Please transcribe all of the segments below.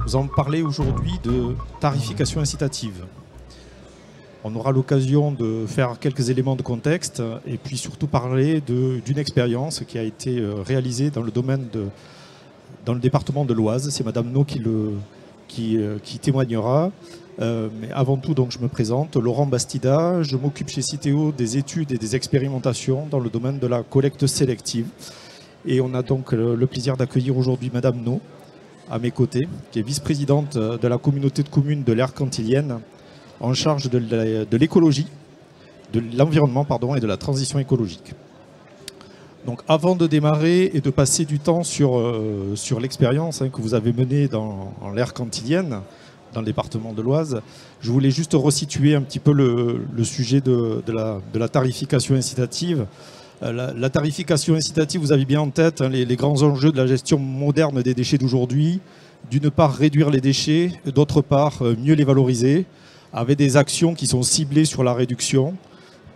Nous allons parler aujourd'hui de tarification incitative. On aura l'occasion de faire quelques éléments de contexte et puis surtout parler d'une expérience qui a été réalisée dans le département de l'Oise. C'est Madame No qui témoignera. Mais avant tout, donc, je me présente, Laurent Bastida. Je m'occupe chez Citeo des études et des expérimentations dans le domaine de la collecte sélective. Et on a donc le plaisir d'accueillir aujourd'hui Madame No à mes côtés, qui est vice-présidente de la communauté de communes de l'Aire cantilienne, en charge de l'écologie, de l'environnement et de la transition écologique. Donc avant de démarrer et de passer du temps sur l'expérience que vous avez menée dans l'Aire cantilienne, dans le département de l'Oise, je voulais juste resituer un petit peu le sujet de la tarification incitative. La tarification incitative, vous avez bien en tête les grands enjeux de la gestion moderne des déchets d'aujourd'hui. D'une part, réduire les déchets, d'autre part, mieux les valoriser, avec des actions qui sont ciblées sur la réduction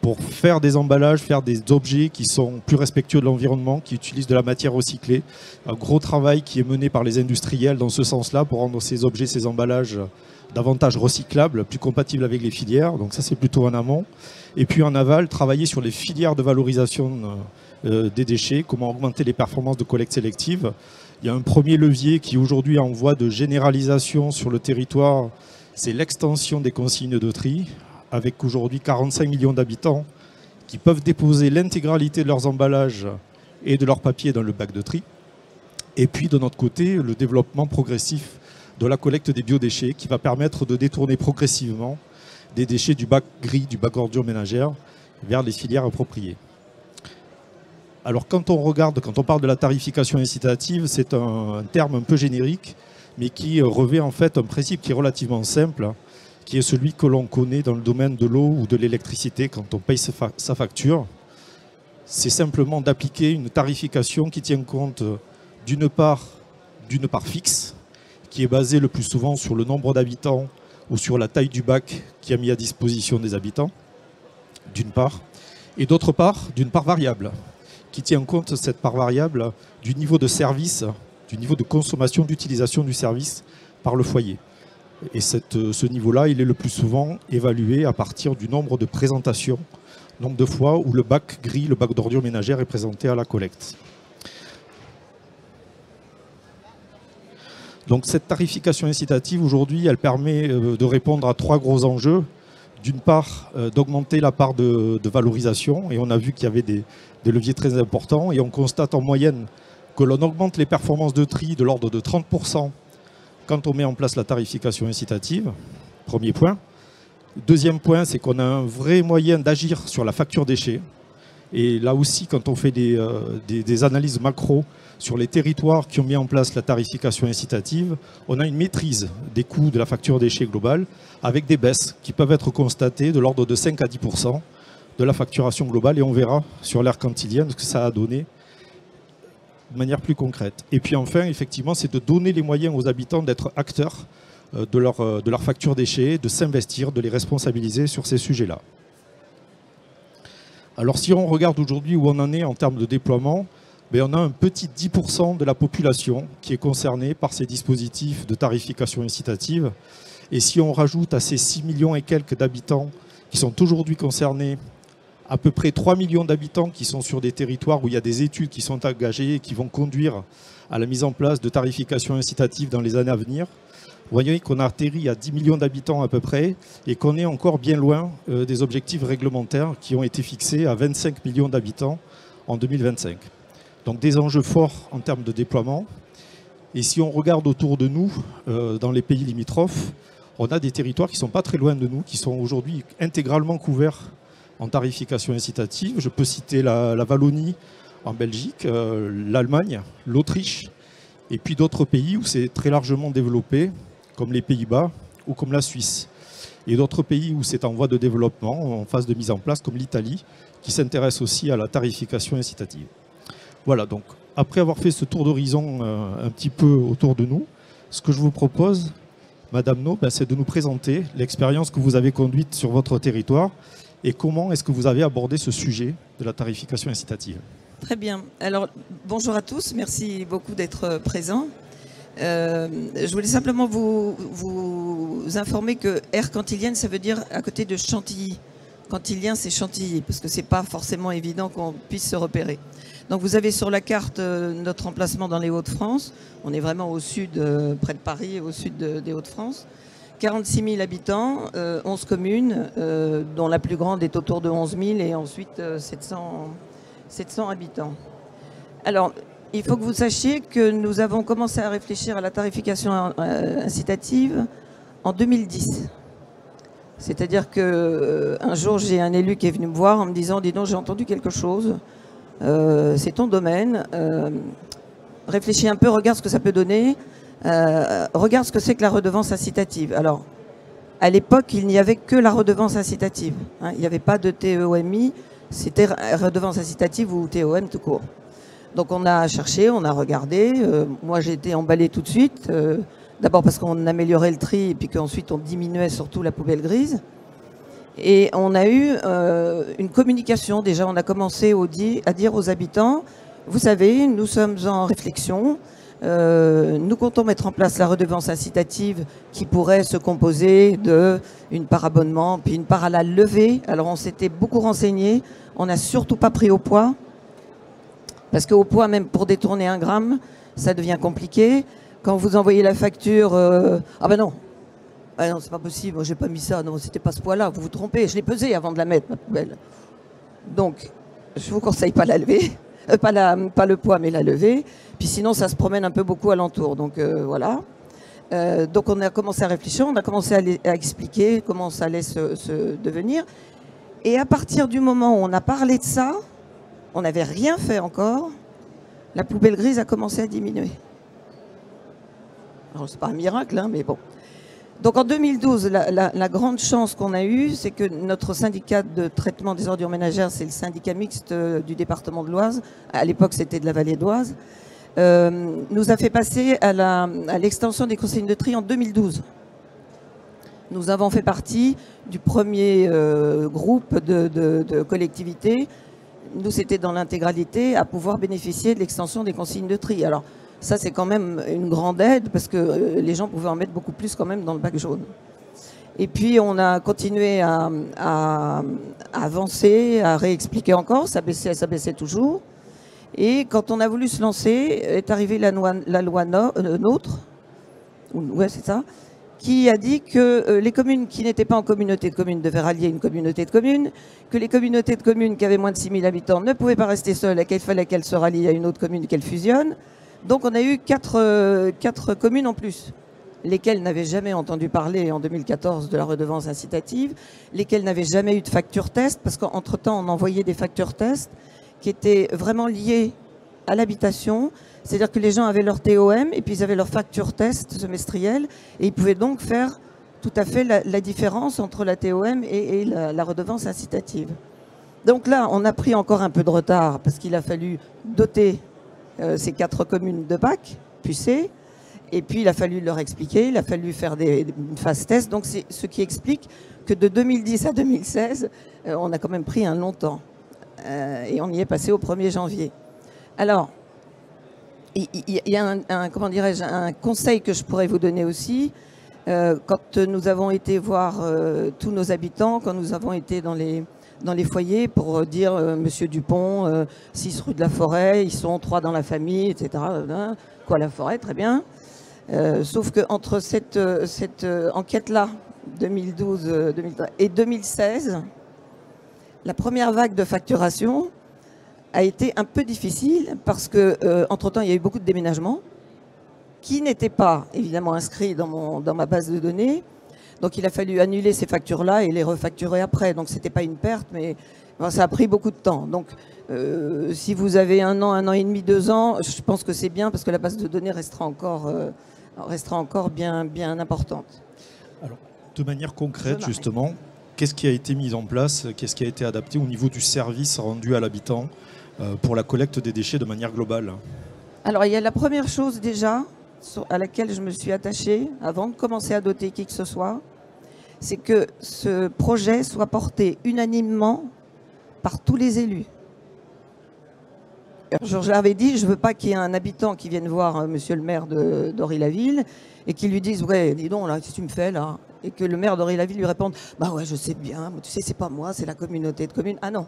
pour faire des emballages, faire des objets qui sont plus respectueux de l'environnement, qui utilisent de la matière recyclée. Un gros travail qui est mené par les industriels dans ce sens-là pour rendre ces objets, ces emballages davantage recyclables, plus compatibles avec les filières. Donc ça, c'est plutôt en amont. Et puis en aval, travailler sur les filières de valorisation des déchets, comment augmenter les performances de collecte sélective. Il y a un premier levier qui aujourd'hui est en voie de généralisation sur le territoire, c'est l'extension des consignes de tri, avec aujourd'hui 45 millions d'habitants qui peuvent déposer l'intégralité de leurs emballages et de leurs papiers dans le bac de tri. Et puis de notre côté, le développement progressif de la collecte des biodéchets qui va permettre de détourner progressivement des déchets du bac gris, du bac ordures ménagères, vers les filières appropriées. Alors quand on parle de la tarification incitative, c'est un terme un peu générique, mais qui revêt en fait un principe qui est relativement simple, qui est celui que l'on connaît dans le domaine de l'eau ou de l'électricité quand on paye sa facture. C'est simplement d'appliquer une tarification qui tient compte d'une part fixe, qui est basée le plus souvent sur le nombre d'habitants ou sur la taille du bac qui est mis à disposition des habitants, d'une part, et d'autre part, d'une part variable, qui tient compte, cette part variable, du niveau de service, du niveau de consommation, d'utilisation du service par le foyer. Et ce niveau-là, il est le plus souvent évalué à partir du nombre de présentations, nombre de fois où le bac gris, le bac d'ordures ménagères est présenté à la collecte. Donc cette tarification incitative, aujourd'hui, elle permet de répondre à trois gros enjeux. D'une part, d'augmenter la part de valorisation, et on a vu qu'il y avait des leviers très importants, et on constate en moyenne que l'on augmente les performances de tri de l'ordre de 30% quand on met en place la tarification incitative, premier point. Deuxième point, c'est qu'on a un vrai moyen d'agir sur la facture déchets. Et là aussi, quand on fait des analyses macro sur les territoires qui ont mis en place la tarification incitative, on a une maîtrise des coûts de la facture déchets globale avec des baisses qui peuvent être constatées de l'ordre de 5 à 10% de la facturation globale. Et on verra sur l'Aire cantilienne ce que ça a donné de manière plus concrète. Et puis enfin, effectivement, c'est de donner les moyens aux habitants d'être acteurs de leur facture déchets, de s'investir, de les responsabiliser sur ces sujets-là. Alors si on regarde aujourd'hui où on en est en termes de déploiement, on a un petit 10% de la population qui est concernée par ces dispositifs de tarification incitative. Et si on rajoute à ces 6 millions et quelques d'habitants qui sont aujourd'hui concernés, à peu près 3 millions d'habitants qui sont sur des territoires où il y a des études qui sont engagées et qui vont conduire à la mise en place de tarification incitative dans les années à venir, vous voyez qu'on a atterri à 10 millions d'habitants à peu près et qu'on est encore bien loin des objectifs réglementaires qui ont été fixés à 25 millions d'habitants en 2025. Donc des enjeux forts en termes de déploiement. Et si on regarde autour de nous, dans les pays limitrophes, on a des territoires qui ne sont pas très loin de nous, qui sont aujourd'hui intégralement couverts en tarification incitative. Je peux citer la Wallonie en Belgique, l'Allemagne, l'Autriche, et puis d'autres pays où c'est très largement développé, comme les Pays-Bas ou comme la Suisse. Et d'autres pays où c'est en voie de développement, en phase de mise en place, comme l'Italie, qui s'intéresse aussi à la tarification incitative. Voilà, donc après avoir fait ce tour d'horizon un petit peu autour de nous, ce que je vous propose, Madame No, c'est de nous présenter l'expérience que vous avez conduite sur votre territoire et comment est-ce que vous avez abordé ce sujet de la tarification incitative. Très bien. Alors, bonjour à tous. Merci beaucoup d'être présents. Je voulais simplement vous informer que aire cantilienne, ça veut dire à côté de Chantilly. Cantilien, c'est Chantilly, parce que c'est pas forcément évident qu'on puisse se repérer. Donc vous avez sur la carte notre emplacement dans les Hauts-de-France. On est vraiment au sud, près de Paris, au sud des Hauts-de-France. 46 000 habitants, 11 communes, dont la plus grande est autour de 11 000 et ensuite 700 habitants. Alors, il faut que vous sachiez que nous avons commencé à réfléchir à la tarification incitative en 2010. C'est-à-dire qu'un jour, j'ai un élu qui est venu me voir en me disant « Dis donc, j'ai entendu quelque chose, c'est ton domaine, réfléchis un peu, regarde ce que ça peut donner, regarde ce que c'est que la redevance incitative. » Alors, à l'époque, il n'y avait que la redevance incitative. Hein, il n'y avait pas de TEOMI, c'était redevance incitative ou TEOM tout court. Donc on a cherché, on a regardé. Moi j'ai été emballée tout de suite. D'abord parce qu'on améliorait le tri et puis qu'ensuite on diminuait surtout la poubelle grise. Et on a eu une communication. Déjà on a commencé à dire aux habitants, vous savez, nous sommes en réflexion. Nous comptons mettre en place la redevance incitative qui pourrait se composer d'une part abonnement puis une part à la levée. Alors on s'était beaucoup renseigné. On n'a surtout pas pris au poids. Parce qu'au poids, même pour détourner 1 gramme, ça devient compliqué. Quand vous envoyez la facture, ah ben non, c'est pas possible, moi j'ai pas mis ça, non, c'était pas ce poids-là, vous vous trompez, je l'ai pesé avant de la mettre, ma poubelle. Donc, je vous conseille pas la lever, pas le poids, mais la lever. Puis sinon, ça se promène un peu beaucoup alentour, donc voilà. Donc on a commencé à réfléchir, on a commencé à expliquer comment ça allait se devenir. Et à partir du moment où on a parlé de ça, on n'avait rien fait encore, la poubelle grise a commencé à diminuer. Alors, c'est pas un miracle, hein, mais bon. Donc, en 2012, la grande chance qu'on a eue, c'est que notre syndicat de traitement des ordures ménagères, c'est le syndicat mixte du département de l'Oise, à l'époque, c'était de la vallée d'Oise, nous a fait passer à l'extension des consignes de tri en 2012. Nous avons fait partie du premier groupe de collectivités. Nous, c'était dans l'intégralité à pouvoir bénéficier de l'extension des consignes de tri. Alors, ça, c'est quand même une grande aide parce que les gens pouvaient en mettre beaucoup plus quand même dans le bac jaune. Et puis, on a continué à avancer, à réexpliquer encore. Ça baissait toujours. Et quand on a voulu se lancer, est arrivée la loi NOTRe, ouais, c'est ça, qui a dit que les communes qui n'étaient pas en communauté de communes devaient rallier une communauté de communes, que les communautés de communes qui avaient moins de 6 000 habitants ne pouvaient pas rester seules et qu'il fallait qu'elles se rallient à une autre commune et qu'elles fusionnent. Donc on a eu 4 communes en plus, lesquelles n'avaient jamais entendu parler en 2014 de la redevance incitative, lesquelles n'avaient jamais eu de facture test, parce qu'entre-temps on envoyait des factures test qui étaient vraiment liées à l'habitation. C'est-à-dire que les gens avaient leur TOM et puis ils avaient leur facture test semestrielle et ils pouvaient donc faire tout à fait la différence entre la TOM et la redevance incitative. Donc là, on a pris encore un peu de retard parce qu'il a fallu doter ces 4 communes de bac, puis C, et puis il a fallu leur expliquer, il a fallu faire une phase test. Donc c'est ce qui explique que de 2010 à 2016, on a quand même pris un long temps. Et on y est passé au 1er janvier. Alors, il y a un conseil que je pourrais vous donner aussi. Quand nous avons été voir tous nos habitants, quand nous avons été dans les foyers pour dire Monsieur Dupont, 6 rue de la Forêt, ils sont 3 dans la famille, etc. Quoi, la Forêt, très bien. Sauf qu'entre cette enquête-là, 2012 et 2016, la première vague de facturation a été un peu difficile parce que entre-temps, il y a eu beaucoup de déménagements qui n'étaient pas évidemment inscrits dans ma base de données. Donc il a fallu annuler ces factures-là et les refacturer après. Donc c'était pas une perte, mais ça a pris beaucoup de temps. Donc si vous avez 1 an et demi, 2 ans, je pense que c'est bien parce que la base de données restera encore bien importante. Alors, de manière concrète, justement, qu'est-ce qui a été mis en place, qu'est-ce qui a été adapté au niveau du service rendu à l'habitant pour la collecte des déchets de manière globale? Alors, il y a la première chose déjà à laquelle je me suis attachée avant de commencer à doter qui que ce soit, c'est que ce projet soit porté unanimement par tous les élus. Je leur avais dit, je veux pas qu'il y ait un habitant qui vienne voir monsieur le maire d'Ory-la-Ville et qui lui dise, ouais, dis donc, là, qu'est-ce que tu me fais, là? Et que le maire d'Ory-la-Ville lui réponde, bah ouais, je sais bien, mais tu sais, c'est pas moi, c'est la communauté de communes. Ah non.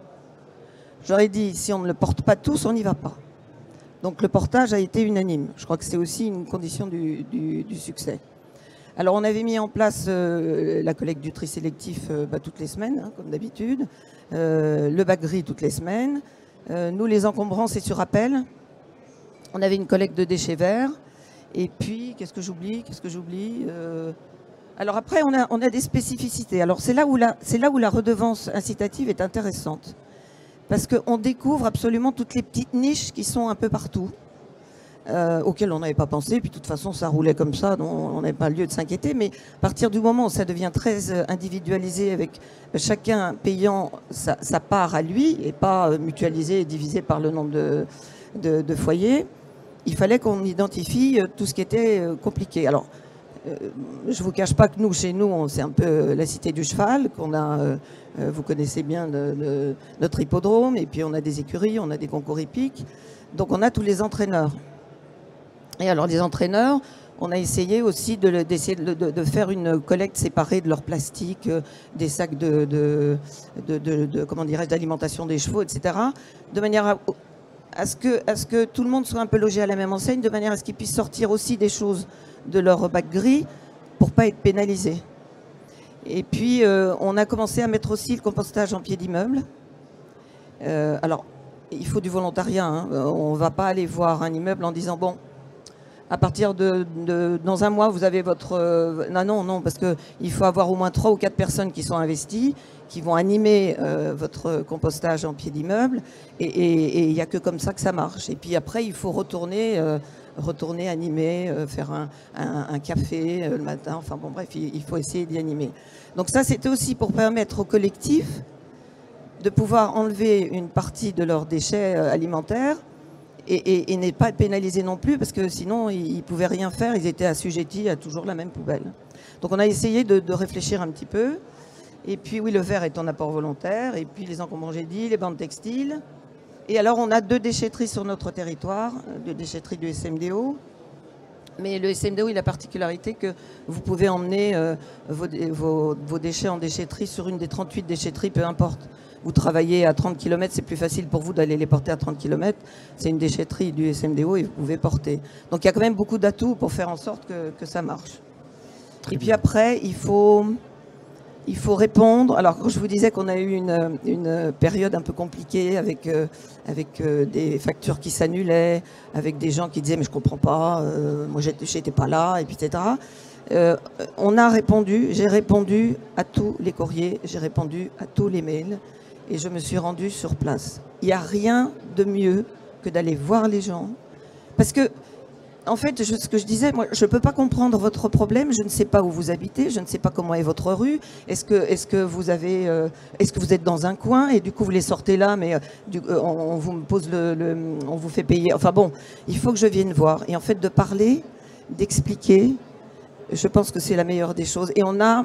J'aurais dit, si on ne le porte pas tous, on n'y va pas. Donc le portage a été unanime. Je crois que c'est aussi une condition du succès. Alors on avait mis en place la collecte du tri sélectif toutes les semaines, hein, comme d'habitude, le bac gris toutes les semaines. Nous, les encombrants, c'est sur appel. On avait une collecte de déchets verts. Et puis, qu'est-ce que j'oublie? Alors après, on a des spécificités. Alors c'est là où la redevance incitative est intéressante. Parce qu'on découvre absolument toutes les petites niches qui sont un peu partout, auxquelles on n'avait pas pensé. Puis de toute façon, ça roulait comme ça, donc on n'avait pas lieu de s'inquiéter. Mais à partir du moment où ça devient très individualisé, avec chacun payant sa part à lui, et pas mutualisé et divisé par le nombre de foyers, il fallait qu'on identifie tout ce qui était compliqué. Alors, je ne vous cache pas que nous, chez nous, c'est un peu la cité du cheval, qu'on a, vous connaissez bien notre hippodrome, et puis on a des écuries, on a des concours hippiques. Donc on a tous les entraîneurs. Et alors les entraîneurs, on a essayé aussi d'essayer de faire une collecte séparée de leur plastique, des sacs comment dirais-je, d'alimentation des chevaux, etc. De manière à ce que tout le monde soit un peu logé à la même enseigne, de manière à ce qu'ils puissent sortir aussi des choses de leur bac gris pour pas être pénalisés. Et puis on a commencé à mettre aussi le compostage en pied d'immeuble. Alors il faut du volontariat, hein. On ne va pas aller voir un immeuble en disant bon, à partir dans un mois vous avez votre non, parce que il faut avoir au moins 3 ou 4 personnes qui sont investies, qui vont animer votre compostage en pied d'immeuble, et il n'y a que comme ça que ça marche. Et puis après il faut retourner animer, faire un café le matin, enfin bon bref, il faut essayer d'y animer. Donc ça c'était aussi pour permettre au collectif de pouvoir enlever une partie de leurs déchets alimentaires et n'est pas pénalisés non plus, parce que sinon ils ne pouvaient rien faire, ils étaient assujettis à toujours la même poubelle. Donc on a essayé de réfléchir un petit peu, et puis oui, le verre est en apport volontaire, et puis les encombrants, j'ai dit, les bandes textiles. Et alors, on a 2 déchetteries sur notre territoire, 2 déchetteries du SMDO. Mais le SMDO, il a la particularité que vous pouvez emmener vos déchets en déchetterie sur une des 38 déchetteries, peu importe. Vous travaillez à 30 km, c'est plus facile pour vous d'aller les porter à 30 km. C'est une déchetterie du SMDO et vous pouvez porter. Donc, il y a quand même beaucoup d'atouts pour faire en sorte que ça marche. Et puis après, il faut répondre. Alors, quand je vous disais qu'on a eu une période un peu compliquée avec des factures qui s'annulaient, avec des gens qui disaient « mais je comprends pas, moi j'étais pas là », et puis etc. On a répondu, j'ai répondu à tous les courriers, j'ai répondu à tous les mails, et je me suis rendue sur place. Il n'y a rien de mieux que d'aller voir les gens. Parce que en fait, ce que je disais, moi, je ne peux pas comprendre votre problème. Je ne sais pas où vous habitez. Je ne sais pas comment est votre rue. Est-ce que vous êtes dans un coin et du coup vous les sortez là, mais on vous pose on vous fait payer. Enfin bon, il faut que je vienne voir. Et en fait, de parler, d'expliquer, je pense que c'est la meilleure des choses. Et on a,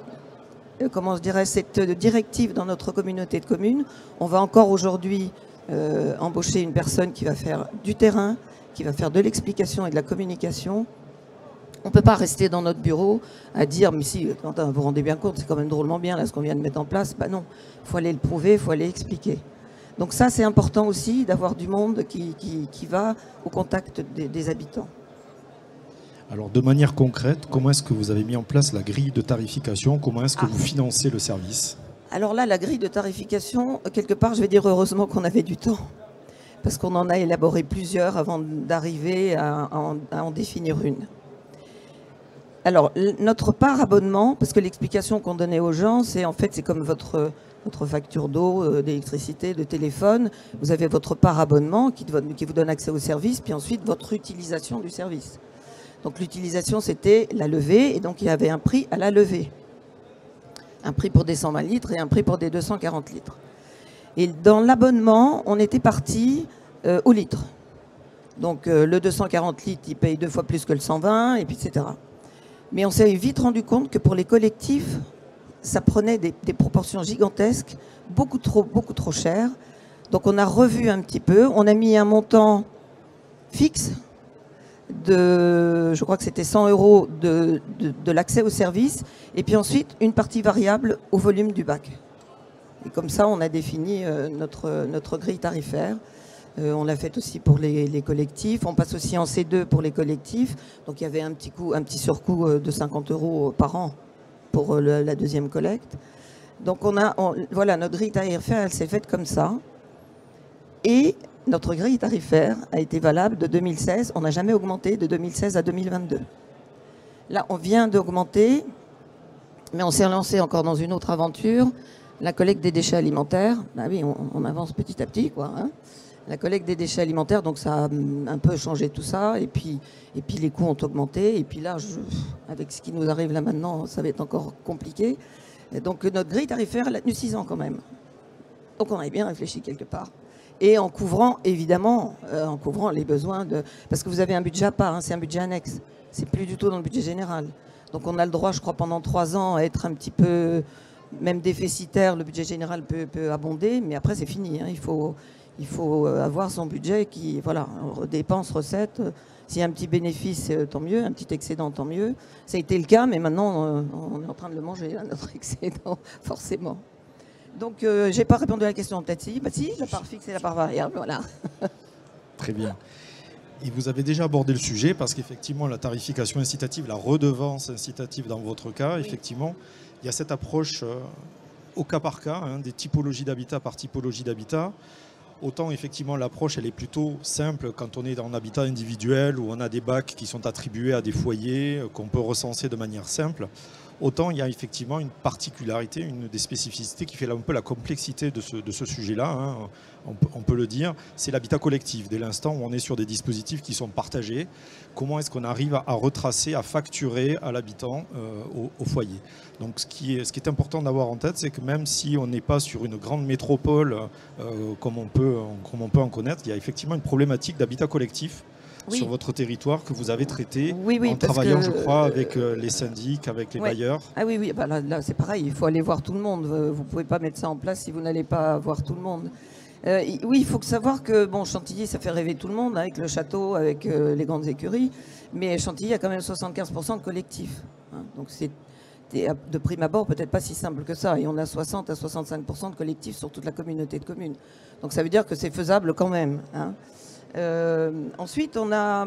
comment je dirais, cette directive dans notre communauté de communes. On va encore aujourd'hui embaucher une personne qui va faire du terrain, qui va faire de l'explication et de la communication. On ne peut pas rester dans notre bureau à dire « mais si, vous vous rendez bien compte, c'est quand même drôlement bien là ce qu'on vient de mettre en place ». Ben non, il faut aller le prouver, il faut aller expliquer. Donc ça, c'est important aussi d'avoir du monde qui va au contact des habitants. Alors de manière concrète, comment est-ce que vous avez mis en place la grille de tarification? Comment est-ce que vous financez le service? Alors là, la grille de tarification, quelque part, je vais dire heureusement qu'on avait du temps. Parce qu'on en a élaboré plusieurs avant d'arriver à en définir une. Alors, notre part abonnement, parce que l'explication qu'on donnait aux gens, c'est en fait, c'est comme votre facture d'eau, d'électricité, de téléphone. Vous avez votre part abonnement qui vous donne accès au service, puis ensuite votre utilisation du service. Donc l'utilisation, c'était la levée, et donc il y avait un prix à la levée. Un prix pour des 120 litres et un prix pour des 240 litres. Et dans l'abonnement, on était parti au litre. Donc le 240 litres, il paye 2 fois plus que le 120, et puis etc. Mais on s'est vite rendu compte que pour les collectifs, ça prenait des proportions gigantesques, beaucoup trop chères. Donc on a revu un petit peu, on a mis un montant fixe je crois que c'était 100 € de l'accès au service, et puis ensuite une partie variable au volume du bac. Et comme ça, on a défini notre grille tarifaire. On l'a fait aussi pour les collectifs. On passe aussi en C2 pour les collectifs. Donc il y avait un petit surcoût de 50 € par an pour la deuxième collecte. Donc voilà, notre grille tarifaire, elle s'est faite comme ça. Et notre grille tarifaire a été valable de 2016. On n'a jamais augmenté de 2016 à 2022. Là, on vient d'augmenter, mais on s'est lancé encore dans une autre aventure, la collecte des déchets alimentaires. Bah oui, on avance petit à petit, quoi. Hein. La collecte des déchets alimentaires, donc ça a un peu changé tout ça. Et puis les coûts ont augmenté. Et puis là, avec ce qui nous arrive là maintenant, ça va être encore compliqué. Et donc notre grille tarifaire, elle a tenu 6 ans quand même. Donc on avait bien réfléchi quelque part. Et en couvrant, évidemment, les besoins de... Parce que vous avez un budget à part, hein, c'est un budget annexe. C'est plus du tout dans le budget général. Donc on a le droit, je crois, pendant 3 ans à être un petit peu, même déficitaire. Le budget général peut abonder, mais après c'est fini. Hein. Il faut avoir son budget qui, voilà, dépenses, recettes. S'il y a un petit bénéfice, tant mieux. Un petit excédent, tant mieux. Ça a été le cas, mais maintenant, on est en train de le manger, là, notre excédent, forcément. Donc, je n'ai pas répondu à la question, peut-être si. Bah si, la part fixe et la part variable, voilà. Très bien. Et vous avez déjà abordé le sujet, parce qu'effectivement, la tarification incitative, la redevance incitative dans votre cas, oui. Effectivement, il y a cette approche au cas par cas, hein, des typologies d'habitat par typologie d'habitat. Autant, effectivement, l'approche, elle est plutôt simple quand on est dans un habitat individuel, où on a des bacs qui sont attribués à des foyers, qu'on peut recenser de manière simple. Autant il y a effectivement une particularité, une des spécificités qui fait un peu la complexité de ce sujet-là, hein, on peut le dire, c'est l'habitat collectif. Dès l'instant où on est sur des dispositifs qui sont partagés, comment est-ce qu'on arrive à retracer, à facturer à l'habitant au foyer. Donc ce qui est important d'avoir en tête, c'est que même si on n'est pas sur une grande métropole comme on peut en connaître, il y a effectivement une problématique d'habitat collectif. Oui. Sur votre territoire que vous avez traité en travaillant, je crois, avec les syndics, avec les bailleurs. Ah oui, bah là c'est pareil, il faut aller voir tout le monde. Vous ne pouvez pas mettre ça en place si vous n'allez pas voir tout le monde. Oui, il faut savoir que bon, Chantilly, ça fait rêver tout le monde, avec le château, avec les grandes écuries, mais Chantilly a quand même 75% de collectifs. Hein, donc c'est de prime abord peut-être pas si simple que ça. Et on a 60 à 65% de collectifs sur toute la communauté de communes. Donc ça veut dire que c'est faisable quand même. Hein. Ensuite, on a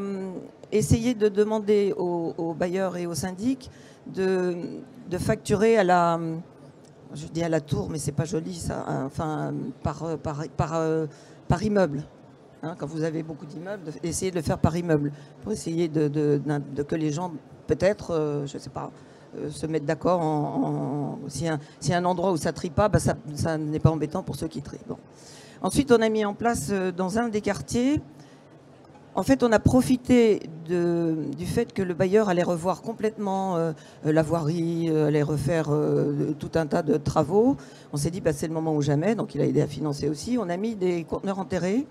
essayé de demander aux bailleurs et aux syndics de facturer à la, je dis à la tour, mais c'est pas joli ça, enfin par immeuble. Hein, quand vous avez beaucoup d'immeubles, essayez de le faire par immeuble pour essayer que les gens, peut-être, je sais pas, se mettent d'accord. S'il y a un endroit où ça trie pas, bah ça n'est pas embêtant pour ceux qui trient. Bon. Ensuite, on a mis en place dans un des quartiers, en fait, on a profité du fait que le bailleur allait revoir complètement la voirie, allait refaire tout un tas de travaux. On s'est dit, bah, c'est le moment ou jamais, donc il a aidé à financer aussi. On a mis des conteneurs enterrés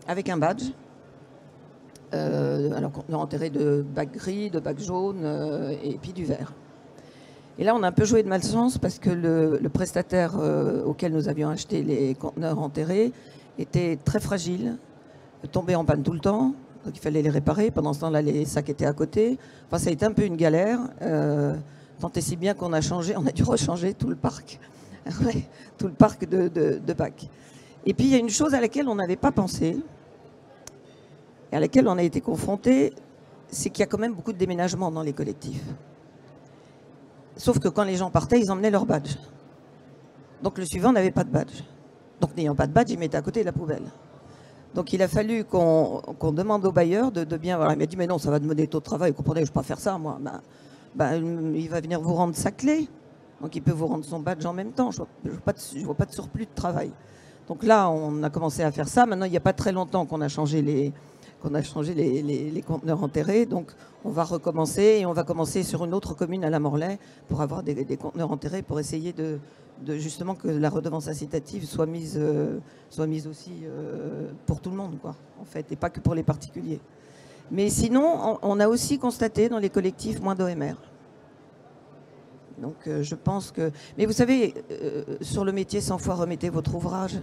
avec un badge. Alors, conteneurs enterrés de bacs gris, de bacs jaunes et puis du vert. Et là, on a un peu joué de malchance parce que le prestataire auquel nous avions acheté les conteneurs enterrés était très fragile, tombait en panne tout le temps, donc il fallait les réparer. Pendant ce temps-là, les sacs étaient à côté. Enfin, ça a été un peu une galère, tant et si bien qu'on a dû rechanger tout le parc, tout le parc de bacs. Et puis, il y a une chose à laquelle on n'avait pas pensé, et à laquelle on a été confronté, c'est qu'il y a quand même beaucoup de déménagements dans les collectifs. Sauf que quand les gens partaient, ils emmenaient leur badge. Donc le suivant n'avait pas de badge. Donc n'ayant pas de badge, il mettait à côté de la poubelle. Donc il a fallu qu'on demande au bailleur de bien voir. Il m'a dit, mais non, ça va demander taux de travail. Vous comprenez, je ne vais pas faire ça, moi. Il va venir vous rendre sa clé. Donc il peut vous rendre son badge en même temps. Je ne vois pas de surplus de travail. Donc là, on a commencé à faire ça. Maintenant, il n'y a pas très longtemps qu'on a changé les conteneurs enterrés. Donc on va recommencer et on va commencer sur une autre commune à la Morlaix pour avoir des conteneurs enterrés pour essayer de justement que la redevance incitative soit mise aussi pour tout le monde, quoi, en fait, et pas que pour les particuliers. Mais sinon, on a aussi constaté dans les collectifs moins d'OMR. Donc je pense que... Mais vous savez, sur le métier 100 fois remettez votre ouvrage,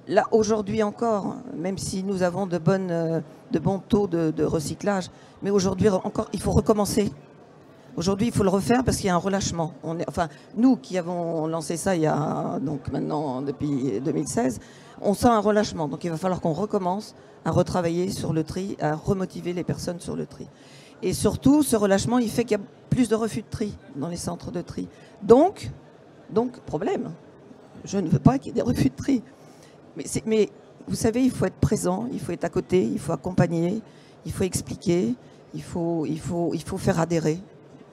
là, aujourd'hui encore, même si nous avons de bons taux de recyclage, mais aujourd'hui encore, il faut recommencer. Aujourd'hui, il faut le refaire parce qu'il y a un relâchement. Enfin, nous qui avons lancé ça il y a donc maintenant depuis 2016, on sent un relâchement. Donc il va falloir qu'on recommence à retravailler sur le tri, à remotiver les personnes sur le tri. Et surtout, ce relâchement, il fait qu'il y a plus de refus de tri dans les centres de tri. Donc problème. Je ne veux pas qu'il y ait des refus de tri. Mais vous savez, il faut être présent, il faut être à côté, il faut accompagner, il faut expliquer, il faut faire adhérer.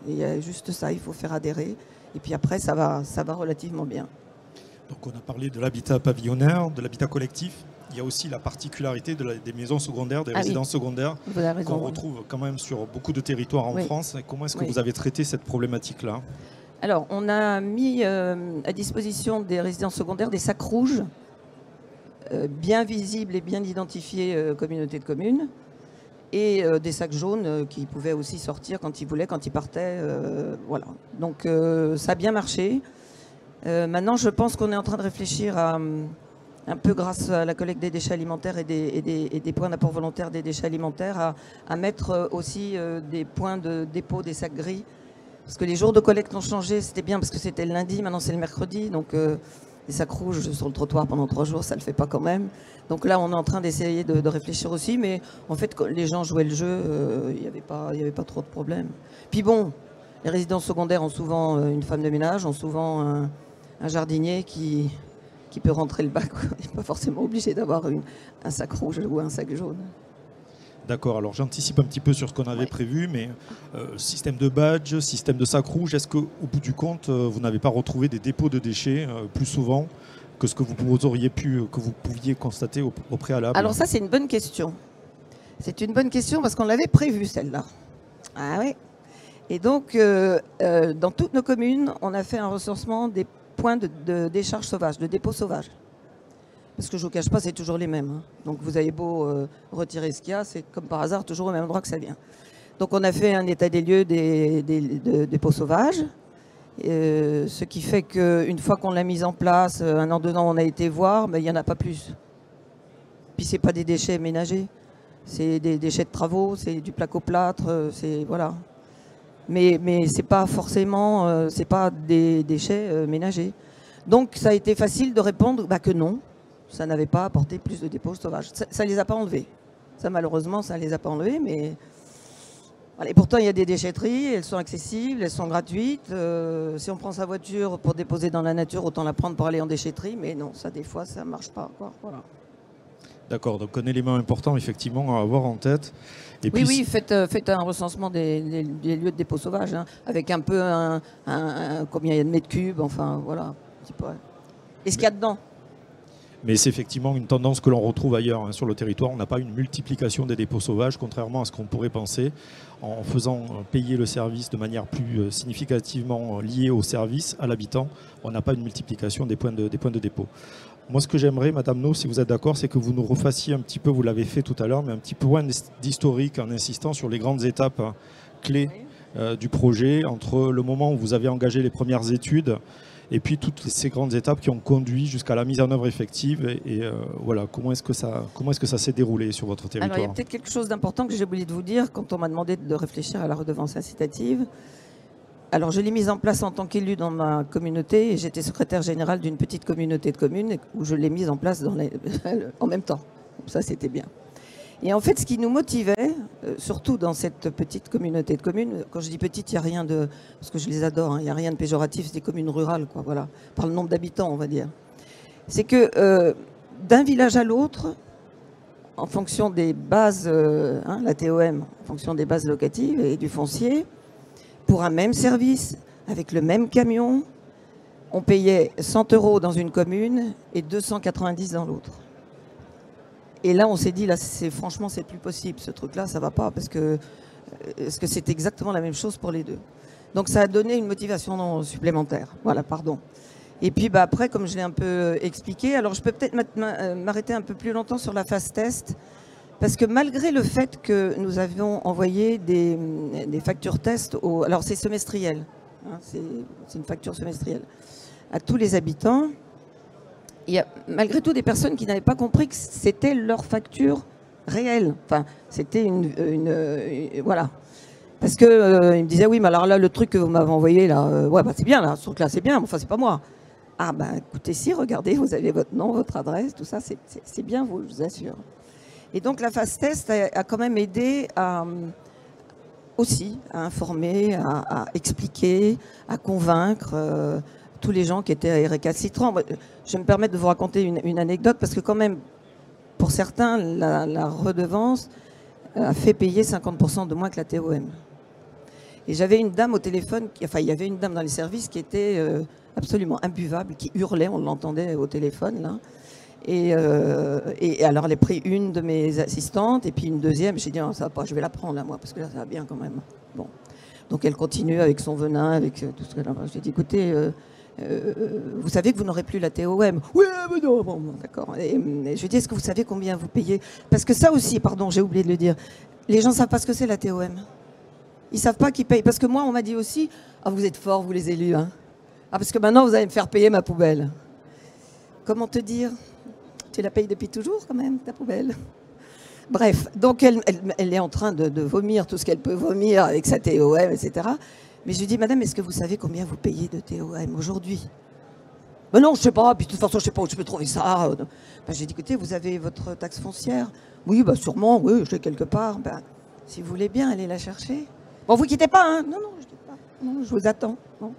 Et il y a juste ça, il faut faire adhérer. Et puis après, ça va relativement bien. Donc on a parlé de l'habitat pavillonnaire, de l'habitat collectif. Il y a aussi la particularité des maisons secondaires, des résidences secondaires, qu'on retrouve quand même sur beaucoup de territoires en France. Et comment est-ce que vous avez traité cette problématique-là? Alors, on a mis à disposition des résidences secondaires des sacs rouges, bien visibles et bien identifiés communauté de communes, et des sacs jaunes qui pouvaient aussi sortir quand ils voulaient, quand ils partaient. Voilà. Donc, ça a bien marché. Maintenant, je pense qu'on est en train de réfléchir un peu grâce à la collecte des déchets alimentaires et des points d'apport volontaire des déchets alimentaires, à mettre aussi des points de dépôt des sacs gris. Parce que les jours de collecte ont changé, c'était bien parce que c'était le lundi, maintenant c'est le mercredi. Donc les sacs rouges sur le trottoir pendant 3 jours, ça ne le fait pas quand même. Donc là, on est en train d'essayer de réfléchir aussi. Mais en fait, quand les gens jouaient le jeu, il n'y avait pas trop de problèmes. Puis bon, les résidences secondaires ont souvent une femme de ménage, ont souvent un jardinier qui peut rentrer le bac. Il n'est pas forcément obligé d'avoir un sac rouge ou un sac jaune. D'accord, alors j'anticipe un petit peu sur ce qu'on avait prévu, mais système de badge, système de sac rouge, est-ce qu'au bout du compte, vous n'avez pas retrouvé des dépôts de déchets plus souvent que ce que vous pouviez constater au préalable? Alors ça, c'est une bonne question. C'est une bonne question parce qu'on l'avait prévu, celle-là. Ah oui. Et donc, dans toutes nos communes, on a fait un recensement des points de décharge sauvage, de dépôts sauvages. Parce que je ne vous cache pas, c'est toujours les mêmes. Hein. Donc vous avez beau retirer ce qu'il y a, c'est comme par hasard toujours au même endroit que ça vient. Donc on a fait un état des lieux des dépôts sauvages. Ce qui fait qu'une fois qu'on l'a mise en place, 1 an, 2 ans, on a été voir, mais il n'y en a pas plus. Puis ce n'est pas des déchets ménagers. C'est des déchets de travaux, c'est du placo-plâtre, c'est voilà. Mais c'est pas forcément, c'est pas des déchets ménagers. Donc ça a été facile de répondre que non, ça n'avait pas apporté plus de dépôts sauvages. Ça les a pas enlevés. Ça malheureusement, ça les a pas enlevés, mais voilà. Et pourtant il y a des déchetteries, elles sont accessibles, elles sont gratuites. Si on prend sa voiture pour déposer dans la nature, autant la prendre pour aller en déchetterie, mais non, ça des fois ça marche pas, quoi. Voilà. D'accord, donc un élément important effectivement à avoir en tête. Et oui, puis, oui, faites un recensement des lieux de dépôt sauvage, hein, avec un peu combien il y a de mètres cubes, enfin voilà. Et ce qu'il y a dedans. Mais c'est effectivement une tendance que l'on retrouve ailleurs sur le territoire. On n'a pas une multiplication des dépôts sauvages, contrairement à ce qu'on pourrait penser. En faisant payer le service de manière plus significativement liée au service, à l'habitant, on n'a pas une multiplication des points de dépôt. Moi, ce que j'aimerais, Madame No, si vous êtes d'accord, c'est que vous nous refassiez un petit peu, vous l'avez fait tout à l'heure, mais un petit point d'historique en insistant sur les grandes étapes clés du projet, entre le moment où vous avez engagé les premières études et puis toutes ces grandes étapes qui ont conduit jusqu'à la mise en œuvre effective. Et voilà, comment est-ce que ça s'est déroulé sur votre territoire? Alors, il y a peut-être quelque chose d'important que j'ai oublié de vous dire quand on m'a demandé de réfléchir à la redevance incitative. Alors, je l'ai mise en place en tant qu'élu dans ma communauté et j'étais secrétaire générale d'une petite communauté de communes où je l'ai mise en place en même temps. Ça, c'était bien. Et en fait, ce qui nous motivait, surtout dans cette petite communauté de communes, quand je dis petite, il n'y a rien de... Parce que je les adore, hein, il n'y a rien de péjoratif, c'est des communes rurales, quoi, voilà, par le nombre d'habitants, on va dire. C'est que d'un village à l'autre, en fonction des bases, la TOM, en fonction des bases locatives et du foncier, pour un même service, avec le même camion, on payait 100 € dans une commune et 290 dans l'autre. Et là, on s'est dit, là, franchement, c'est plus possible. Ce truc-là, ça va pas parce que c'est exactement la même chose pour les deux. Donc, ça a donné une motivation supplémentaire. Voilà, pardon. Et puis, après, comme je l'ai un peu expliqué, alors je peux peut-être m'arrêter un peu plus longtemps sur la phase test. Parce que malgré le fait que nous avions envoyé des factures test, alors c'est semestriel, hein, c'est une facture semestrielle, à tous les habitants, il y a malgré tout des personnes qui n'avaient pas compris que c'était leur facture réelle. Enfin, c'était voilà. Parce que il me disait oui, mais alors là, le truc que vous m'avez envoyé là, ouais, bah c'est bien là, ce truc là, c'est bien, mais enfin c'est pas moi. Ah ben écoutez, si, regardez, vous avez votre nom, votre adresse, tout ça, c'est bien, je vous assure. Et donc la phase test a quand même aidé aussi à informer, à expliquer, à convaincre tous les gens qui étaient récalcitrants. Je vais me permettre de vous raconter une anecdote parce que quand même, pour certains, la redevance a fait payer 50% de moins que la TOM. Et j'avais une dame au téléphone, il y avait une dame dans les services qui était absolument imbuvable, qui hurlait, on l'entendait au téléphone là. Et alors elle a pris une de mes assistantes et puis une deuxième. J'ai dit non, ça va pas, je vais la prendre là moi parce que là ça va bien quand même. Bon, donc elle continue avec son venin, avec tout ce qu'elle a. J'ai dit écoutez, vous savez que vous n'aurez plus la TOM. Oui, mais non, bon d'accord. Et je lui ai dit est-ce que vous savez combien vous payez? Parce que ça aussi, pardon, j'ai oublié de le dire. Les gens savent pas ce que c'est la TOM. Ils savent pas qu'ils payent. Parce que moi, on m'a dit aussi, ah vous êtes forts vous les élus, hein. Ah parce que maintenant vous allez me faire payer ma poubelle. Comment te dire? Tu la payes depuis toujours quand même, ta poubelle. Bref, donc elle est en train de vomir tout ce qu'elle peut vomir avec sa TOM, etc. Mais je lui dis, madame, est-ce que vous savez combien vous payez de TOM aujourd'hui? Ben non, je sais pas, puis de toute façon, je sais pas où je peux trouver ça. Ben, j'ai dit, écoutez, vous avez votre taxe foncière? Oui, bah sûrement, oui, je l'ai quelque part. Ben, si vous voulez bien, allez la chercher. Bon, vous quittez pas, hein? Non, non, je quitte pas. Non, je vous attends. Non.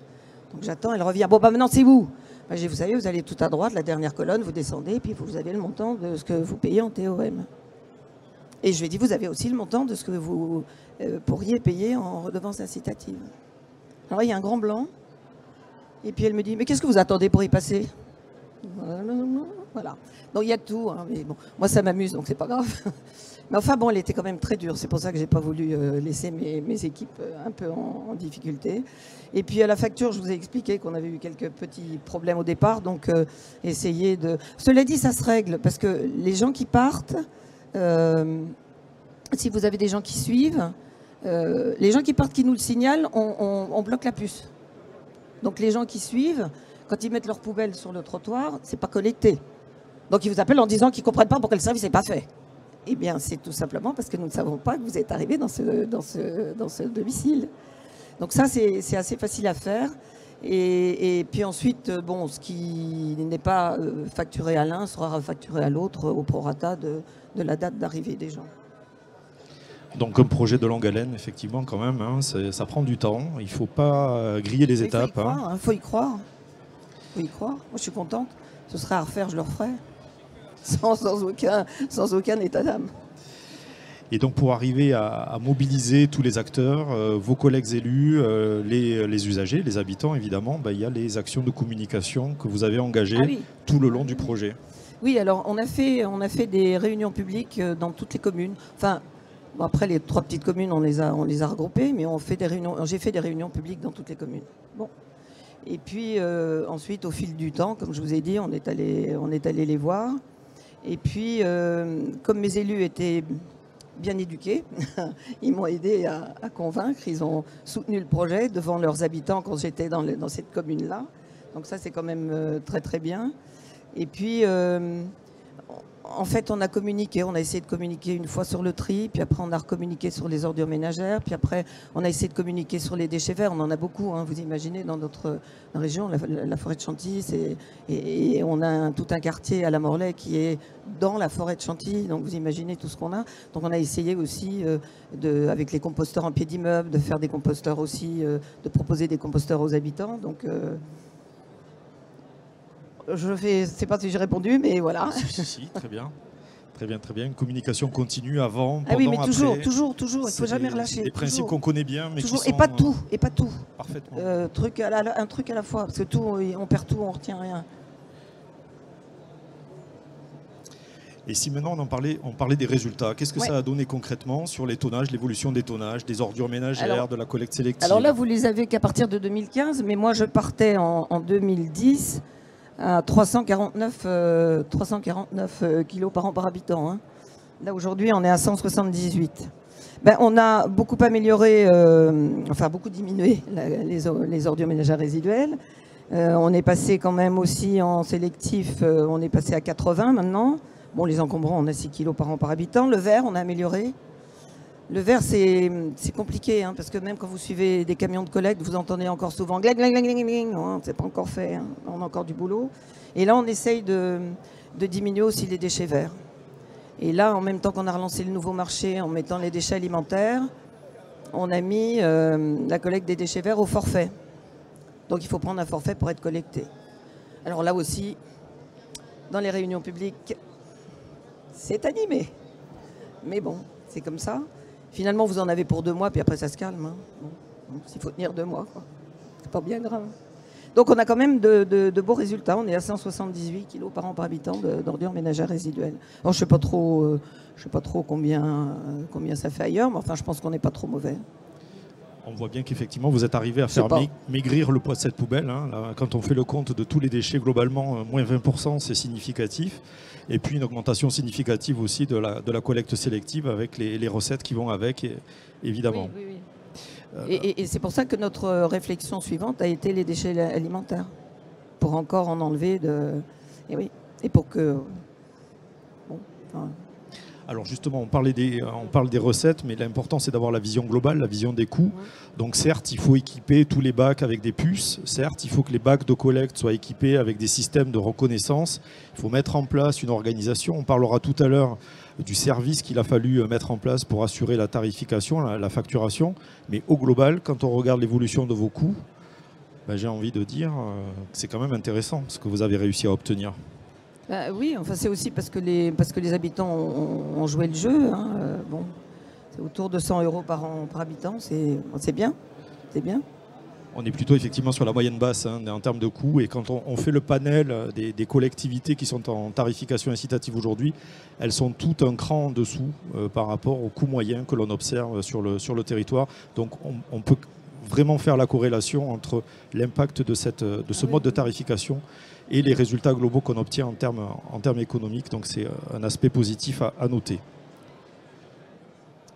Donc j'attends, elle revient. Bon, bah maintenant, c'est vous. Ben, vous savez, vous allez tout à droite, la dernière colonne, vous descendez, puis vous avez le montant de ce que vous payez en TOM. Et je lui ai dit, vous avez aussi le montant de ce que vous pourriez payer en redevance incitative. Alors il y a un grand blanc, et puis elle me dit, mais qu'est-ce que vous attendez pour y passer? Voilà. Donc il y a tout, hein, mais bon, moi ça m'amuse, donc c'est pas grave. Mais enfin bon, elle était quand même très dure, c'est pour ça que j'ai pas voulu laisser mes équipes un peu en difficulté. Et puis à la facture, je vous ai expliqué qu'on avait eu quelques petits problèmes au départ, donc essayer de... Cela dit, ça se règle, parce que les gens qui partent, si vous avez des gens qui suivent, les gens qui partent qui nous le signalent, on bloque la puce. Donc les gens qui suivent, quand ils mettent leur poubelle sur le trottoir, c'est pas collecté. Donc ils vous appellent en disant qu'ils comprennent pas pourquoi le service n'est pas fait. Eh bien, c'est tout simplement parce que nous ne savons pas que vous êtes arrivé dans ce domicile. Donc ça, c'est assez facile à faire. Et puis ensuite, bon, ce qui n'est pas facturé à l'un sera facturé à l'autre au prorata de la date d'arrivée des gens. Donc un projet de longue haleine, effectivement, quand même, hein, ça prend du temps. Il ne faut pas griller les étapes. Il faut y croire. Faut y croire. Moi, je suis contente. Ce serait à refaire, je le referai. Sans aucun état d'âme. Et donc pour arriver à mobiliser tous les acteurs, vos collègues élus, les usagers, les habitants évidemment, il y a les actions de communication que vous avez engagées tout le long du projet. Oui, alors on a fait des réunions publiques dans toutes les communes. Enfin, bon, après les 3 petites communes, on les a regroupées, mais j'ai fait des réunions publiques dans toutes les communes. Bon. Et puis ensuite, au fil du temps, comme je vous ai dit, on est allé les voir. Et puis, comme mes élus étaient bien éduqués, ils m'ont aidé à convaincre. Ils ont soutenu le projet devant leurs habitants quand j'étais dans cette commune-là. Donc ça, c'est quand même très très bien. Et puis, en fait, on a essayé de communiquer une fois sur le tri, puis après on a recommuniqué sur les ordures ménagères, puis après on a essayé de communiquer sur les déchets verts. On en a beaucoup, hein, vous imaginez, dans notre région, la forêt de Chantilly, et on a tout un quartier à la Morlaix qui est dans la forêt de Chantilly, donc vous imaginez tout ce qu'on a. Donc on a essayé aussi, avec les composteurs en pied d'immeuble, de faire des composteurs aussi, de proposer des composteurs aux habitants. Donc je ne sais pas si j'ai répondu, mais voilà. Si, très bien. Très bien, très bien. Une communication continue avant, pendant, ah oui, mais toujours, après. toujours. Il ne faut jamais relâcher. C'est des principes qu'on connaît bien, mais toujours. qui sont... Et pas tout. Parfaitement. Un truc à la fois, parce que tout, on perd tout, on ne retient rien. Et si maintenant on parlait des résultats, qu'est-ce que ça a donné concrètement sur les tonnages, l'évolution des tonnages, des ordures ménagères, de la collecte sélective? Alors là, vous les avez qu'à partir de 2015, mais moi je partais en 2010 à 349 kilos par an par habitant. Hein. Là aujourd'hui, on est à 178. On a beaucoup amélioré, beaucoup diminué les ordures ménagères résiduelles. On est passé quand même aussi en sélectif, on est passé à 80 maintenant. Bon, les encombrants, on a 6 kilos par an par habitant. Le verre, on a amélioré. Le verre, c'est compliqué, hein, parce que même quand vous suivez des camions de collecte, vous entendez encore souvent gling, gling, gling, gling, gling. Non, c'est pas encore fait, hein. On a encore du boulot. Et là, on essaye de diminuer aussi les déchets verts. Et là, en même temps qu'on a relancé le nouveau marché en mettant les déchets alimentaires, on a mis la collecte des déchets verts au forfait. Donc il faut prendre un forfait pour être collecté. Alors là aussi, dans les réunions publiques, c'est animé. Mais bon, c'est comme ça. Finalement, vous en avez pour 2 mois, puis après ça se calme. Hein. Bon, s'il faut tenir 2 mois, c'est pas bien grave. Donc on a quand même de beaux résultats. On est à 178 kg par an par habitant d'ordures ménagères résiduelles. Alors, je sais pas trop combien ça fait ailleurs, mais enfin je pense qu'on n'est pas trop mauvais. On voit bien qu'effectivement vous êtes arrivé à faire maigrir le poids de cette poubelle. Hein. Là, quand on fait le compte de tous les déchets globalement, moins 20%, c'est significatif. Et puis une augmentation significative aussi de la collecte sélective avec les recettes qui vont avec, évidemment. Oui, oui, oui. Et c'est pour ça que notre réflexion suivante a été les déchets alimentaires. Pour encore en enlever Et oui. Et pour que... Bon, enfin... Alors justement, on parle des recettes, mais l'important c'est d'avoir la vision globale, la vision des coûts. Donc certes, il faut équiper tous les bacs avec des puces. Certes, il faut que les bacs de collecte soient équipés avec des systèmes de reconnaissance. Il faut mettre en place une organisation. On parlera tout à l'heure du service qu'il a fallu mettre en place pour assurer la tarification, la facturation. Mais au global, quand on regarde l'évolution de vos coûts, ben, j'ai envie de dire que c'est quand même intéressant ce que vous avez réussi à obtenir. Oui, enfin c'est aussi parce que les habitants ont joué le jeu. Hein. Bon, c'est autour de 100 € par an par habitant, c'est bien, c'est bien. On est plutôt effectivement sur la moyenne basse hein, en termes de coûts. Et quand on fait le panel des collectivités qui sont en tarification incitative aujourd'hui, elles sont toutes un cran en dessous par rapport au coût moyen que l'on observe sur le territoire. Donc on peut vraiment faire la corrélation entre l'impact de ce mode de tarification et les résultats globaux qu'on obtient en termes économiques. Donc c'est un aspect positif à noter.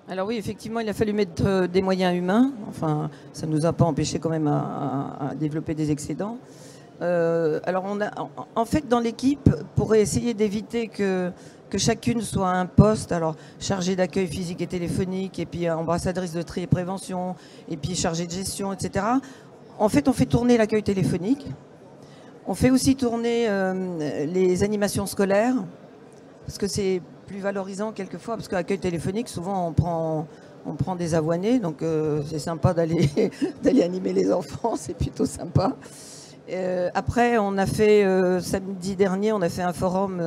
Alors oui, effectivement, il a fallu mettre des moyens humains. Enfin, ça ne nous a pas empêché quand même à développer des excédents. Alors en fait, dans l'équipe, pour essayer d'éviter que chacune soit un poste, alors chargée d'accueil physique et téléphonique, et puis ambassadrice de tri et prévention, et puis chargée de gestion, etc. En fait, on fait tourner l'accueil téléphonique. On fait aussi tourner les animations scolaires, parce que c'est plus valorisant quelquefois, parce qu'à l'accueil téléphonique, souvent on prend des avoinés, donc c'est sympa d'aller animer les enfants, c'est plutôt sympa. Après, on a fait, samedi dernier, on a fait un forum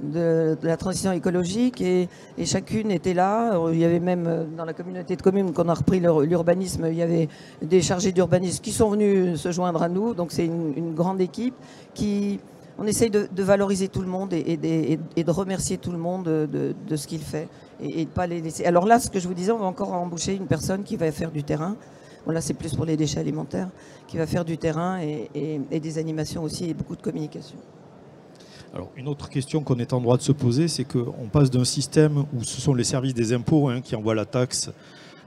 de la transition écologique et chacune était là. Il y avait même dans la communauté de communes qu'on a repris l'urbanisme, il y avait des chargés d'urbanisme qui sont venus se joindre à nous. Donc c'est une grande équipe on essaye de valoriser tout le monde et de remercier tout le monde de ce qu'il fait et de pas les laisser. Alors là, ce que je vous disais, on va encore embaucher une personne qui va faire du terrain. Bon, là, c'est plus pour les déchets alimentaires, qui va faire du terrain et des animations aussi et beaucoup de communication. Alors, une autre question qu'on est en droit de se poser, c'est qu'on passe d'un système où ce sont les services des impôts qui envoient la taxe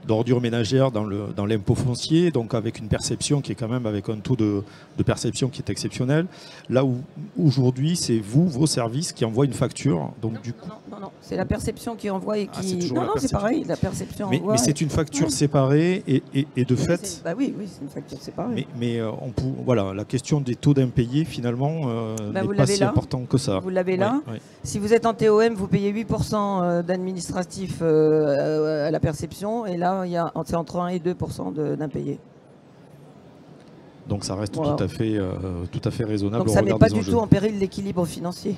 d'ordures ménagères dans l'impôt foncier, donc avec une perception qui est quand même avec un taux de perception qui est exceptionnel. Là où aujourd'hui, c'est vos services qui envoient une facture. Donc, non, c'est la perception qui envoie et qui... Non, c'est pareil, la perception envoie... Mais c'est une facture séparée et de fait... Oui, c'est une facture séparée. Mais voilà, la question des taux d'impayés, finalement, n'est pas si importante que ça. Vous l'avez là. Oui. Si vous êtes en TOM, vous payez 8% d'administratif à la perception, et là, c'est entre 1 et 2% d'impayés. Donc ça reste tout à fait raisonnable. Donc ça ne met pas du tout en péril l'équilibre financier.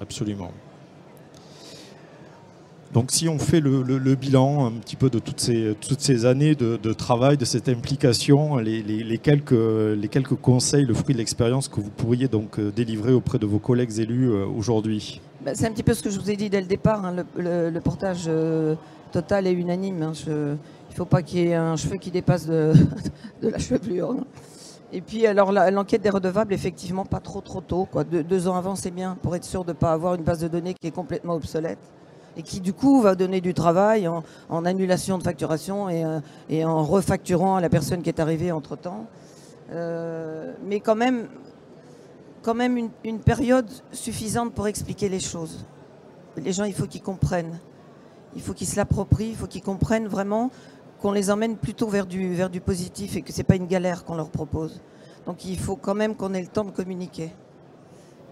Absolument. Donc si on fait le bilan un petit peu de toutes ces années de travail, de cette implication, les quelques conseils, le fruit de l'expérience que vous pourriez donc délivrer auprès de vos collègues élus aujourd'hui. C'est un petit peu ce que je vous ai dit dès le départ, hein, le portage total est unanime. Hein, il ne faut pas qu'il y ait un cheveu qui dépasse de la chevelure. Hein. Et puis alors l'enquête des redevables, effectivement, pas trop tôt. Quoi. 2 ans avant, c'est bien, pour être sûr de ne pas avoir une base de données qui est complètement obsolète. Et qui du coup va donner du travail en annulation de facturation et en refacturant à la personne qui est arrivée entre-temps. mais quand même une période suffisante pour expliquer les choses. Les gens, il faut qu'ils comprennent. Il faut qu'ils se l'approprient, il faut qu'ils comprennent vraiment qu'on les emmène plutôt vers du positif et que ce n'est pas une galère qu'on leur propose. Donc il faut quand même qu'on ait le temps de communiquer.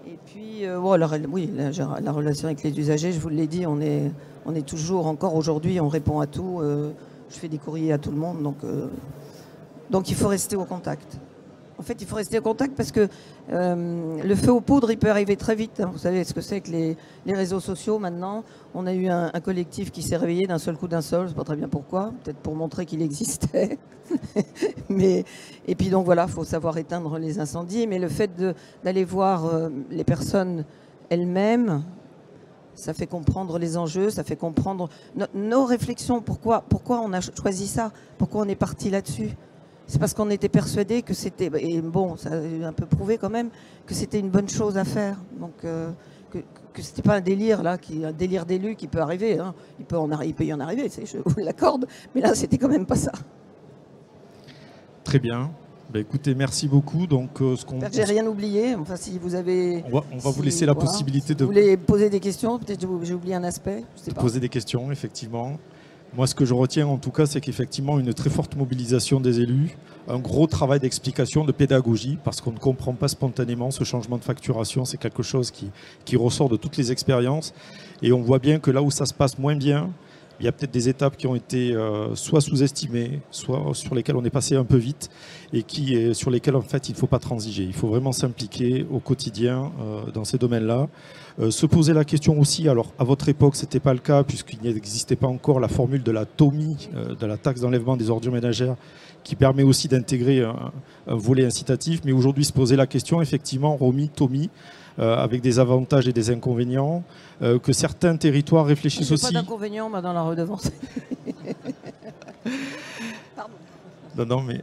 Et puis, oui, la relation avec les usagers, je vous l'ai dit, on est toujours, encore aujourd'hui, on répond à tout. Je fais des courriers à tout le monde, donc il faut rester au contact. En fait, il faut rester au contact parce que le feu aux poudres, il peut arriver très vite. Hein. Vous savez ce que c'est que les réseaux sociaux maintenant. On a eu un collectif qui s'est réveillé d'un seul coup d'un seul. Je ne sais pas très bien pourquoi. Peut-être pour montrer qu'il existait. Et puis donc voilà, il faut savoir éteindre les incendies. Mais le fait d'aller voir les personnes elles-mêmes, ça fait comprendre les enjeux, ça fait comprendre nos réflexions. Pourquoi on a choisi ça? Pourquoi on est parti là-dessus? C'est parce qu'on était persuadé que c'était, et bon, ça a un peu prouvé quand même, que c'était une bonne chose à faire. Donc, que c'était pas un délire, là, un délire d'élu qui peut arriver. Hein. Il peut y en arriver, je vous l'accorde, mais là, c'était quand même pas ça. Très bien. Bah, écoutez, merci beaucoup. Donc, j'espère que j'ai rien oublié. Enfin, si vous avez... On va vous laisser la possibilité de... Vous voulez poser des questions? Peut-être que j'ai oublié un aspect. Je sais pas. Poser des questions, effectivement. Moi, ce que je retiens en tout cas, c'est qu'effectivement, une très forte mobilisation des élus, un gros travail d'explication, de pédagogie, parce qu'on ne comprend pas spontanément ce changement de facturation. C'est quelque chose qui ressort de toutes les expériences. Et on voit bien que là où ça se passe moins bien, il y a peut-être des étapes qui ont été soit sous-estimées, soit sur lesquelles on est passé un peu vite, et sur lesquelles, en fait, il ne faut pas transiger. Il faut vraiment s'impliquer au quotidien dans ces domaines-là. Se poser la question aussi, alors à votre époque ce n'était pas le cas puisqu'il n'existait pas encore la formule de la TOMI, de la taxe d'enlèvement des ordures ménagères, qui permet aussi d'intégrer un volet incitatif, mais aujourd'hui se poser la question effectivement, ROMI, TOMI, avec des avantages et des inconvénients, que certains territoires réfléchissent aussi... pas d'inconvénients dans la redevance. Pardon. Non, mais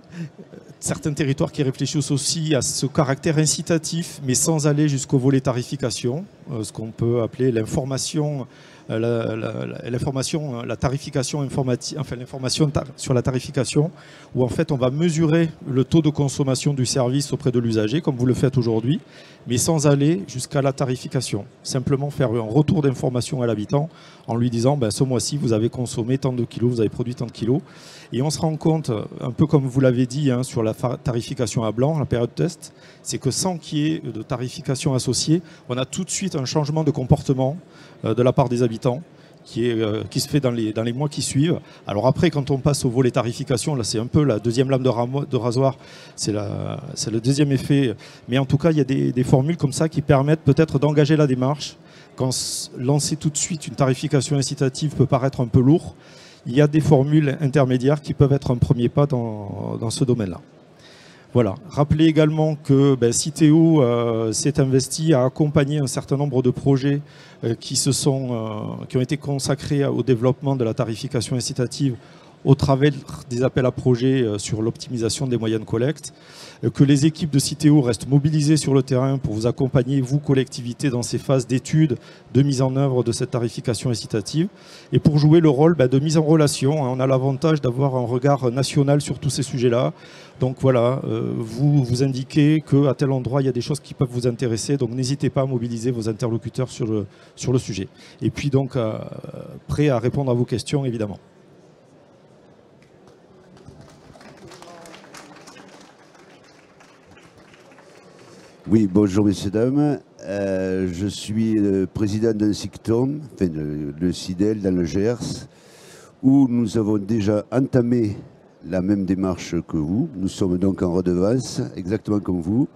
certains territoires qui réfléchissent aussi à ce caractère incitatif, mais sans aller jusqu'au volet tarification, ce qu'on peut appeler l'information, la tarification informatique, enfin l'information sur la tarification, où en fait on va mesurer le taux de consommation du service auprès de l'usager, comme vous le faites aujourd'hui, mais sans aller jusqu'à la tarification. Simplement faire un retour d'information à l'habitant en lui disant ce mois-ci vous avez consommé tant de kilos, vous avez produit tant de kilos. Et on se rend compte, un peu comme vous l'avez dit sur la tarification à blanc, la période test, c'est que sans qu'il y ait de tarification associée, on a tout de suite un changement de comportement de la part des habitants qui se fait dans les mois qui suivent. Alors après, quand on passe au volet tarification, là c'est un peu la deuxième lame de rasoir, c'est le deuxième effet. Mais en tout cas, il y a des formules comme ça qui permettent peut-être d'engager la démarche. Quand lancer tout de suite une tarification incitative peut paraître un peu lourd, il y a des formules intermédiaires qui peuvent être un premier pas dans ce domaine-là. Voilà. Rappelez également que Citeo s'est investi à accompagner un certain nombre de projets qui ont été consacrés au développement de la tarification incitative au travers des appels à projets sur l'optimisation des moyens de collecte, que les équipes de Citeo restent mobilisées sur le terrain pour vous accompagner, vous, collectivités, dans ces phases d'études, de mise en œuvre de cette tarification incitative, et pour jouer le rôle de mise en relation. On a l'avantage d'avoir un regard national sur tous ces sujets-là. Donc voilà, vous indiquez qu'à tel endroit, il y a des choses qui peuvent vous intéresser, donc n'hésitez pas à mobiliser vos interlocuteurs sur le sujet. Et puis donc, prêt à répondre à vos questions, évidemment. Oui, bonjour messieurs, dames. Je suis le président d'un SICTOM, enfin le CIDEL dans le Gers, où nous avons déjà entamé la même démarche que vous. Nous sommes donc en redevance, exactement comme vous.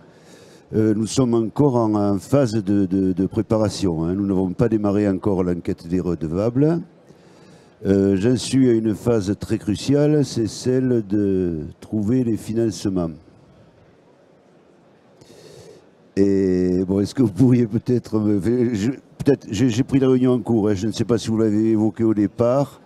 Nous sommes encore en phase de préparation. Nous n'avons pas démarré encore l'enquête des redevables. J'en suis à une phase très cruciale, c'est celle de trouver les financements. Et bon, est-ce que vous pourriez peut-être... j'ai pris la réunion en cours, je ne sais pas si vous l'avez évoqué au départ.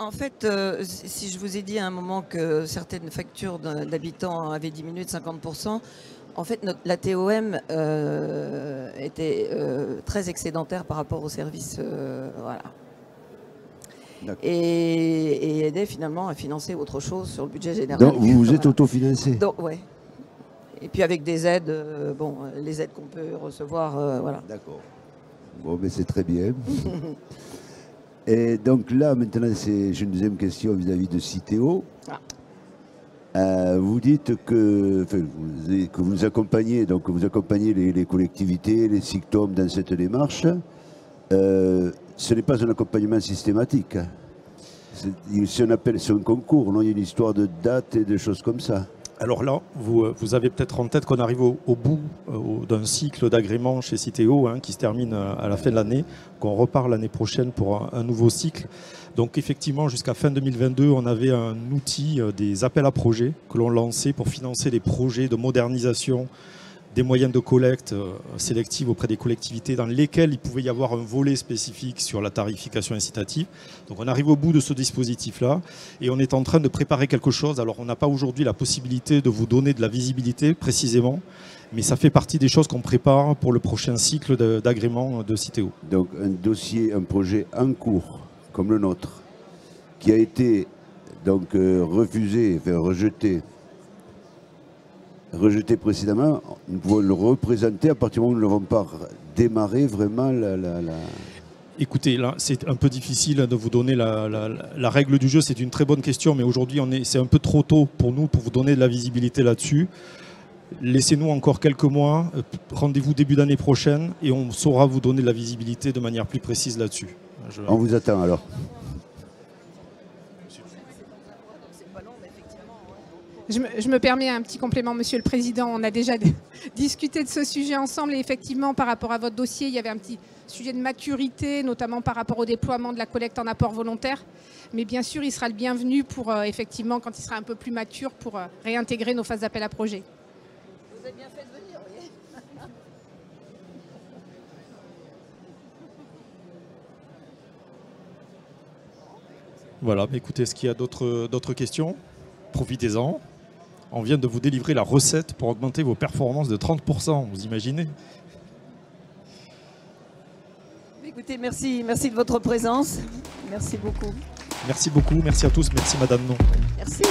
En fait, si je vous ai dit à un moment que certaines factures d'habitants avaient diminué de 50%, en fait, la TOM était très excédentaire par rapport au service. Voilà. et aider finalement à financer autre chose sur le budget général. Donc vous êtes autofinancé? Oui. Et puis avec des aides, les aides qu'on peut recevoir, voilà. D'accord. Bon, mais c'est très bien. Et donc là, maintenant, j'ai une deuxième question vis-à-vis de Citeo. Vous dites que vous nous accompagnez, donc vous accompagnez les collectivités, les SICTOM dans cette démarche. Ce n'est pas un accompagnement systématique. C'est un concours, non? Il y a une histoire de date et de choses comme ça. Alors là, vous avez peut-être en tête qu'on arrive au bout d'un cycle d'agrément chez Citeo qui se termine à la fin de l'année, qu'on repart l'année prochaine pour un nouveau cycle. Donc effectivement, jusqu'à fin 2022, on avait un outil des appels à projets que l'on lançait pour financer les projets de modernisation des moyens de collecte sélective auprès des collectivités dans lesquels il pouvait y avoir un volet spécifique sur la tarification incitative. Donc on arrive au bout de ce dispositif-là et on est en train de préparer quelque chose. Alors on n'a pas aujourd'hui la possibilité de vous donner de la visibilité précisément, mais ça fait partie des choses qu'on prépare pour le prochain cycle d'agrément de Citeo. Donc un dossier, un projet en cours, comme le nôtre, qui a été donc refusé, enfin rejeté précédemment, nous pouvons le représenter à partir du moment où nous n'avons pas démarré vraiment Écoutez, là, c'est un peu difficile de vous donner la règle du jeu. C'est une très bonne question, mais aujourd'hui, c'est un peu trop tôt pour nous pour vous donner de la visibilité là-dessus. Laissez-nous encore quelques mois. Rendez-vous début d'année prochaine et on saura vous donner de la visibilité de manière plus précise là-dessus. On vous attend alors. Je me permets un petit complément, Monsieur le Président. On a déjà discuté de ce sujet ensemble et effectivement, par rapport à votre dossier, il y avait un petit sujet de maturité, notamment par rapport au déploiement de la collecte en apport volontaire. Mais bien sûr, il sera le bienvenu pour, effectivement, quand il sera un peu plus mature, pour réintégrer nos phases d'appel à projet. Vous avez bien fait de venir, oui. Voilà, écoutez, est-ce qu'il y a d'autres questions? Profitez-en. On vient de vous délivrer la recette pour augmenter vos performances de 30%, vous imaginez? Écoutez, merci de votre présence. Merci beaucoup. Merci beaucoup, merci à tous, merci Madame Non. Merci.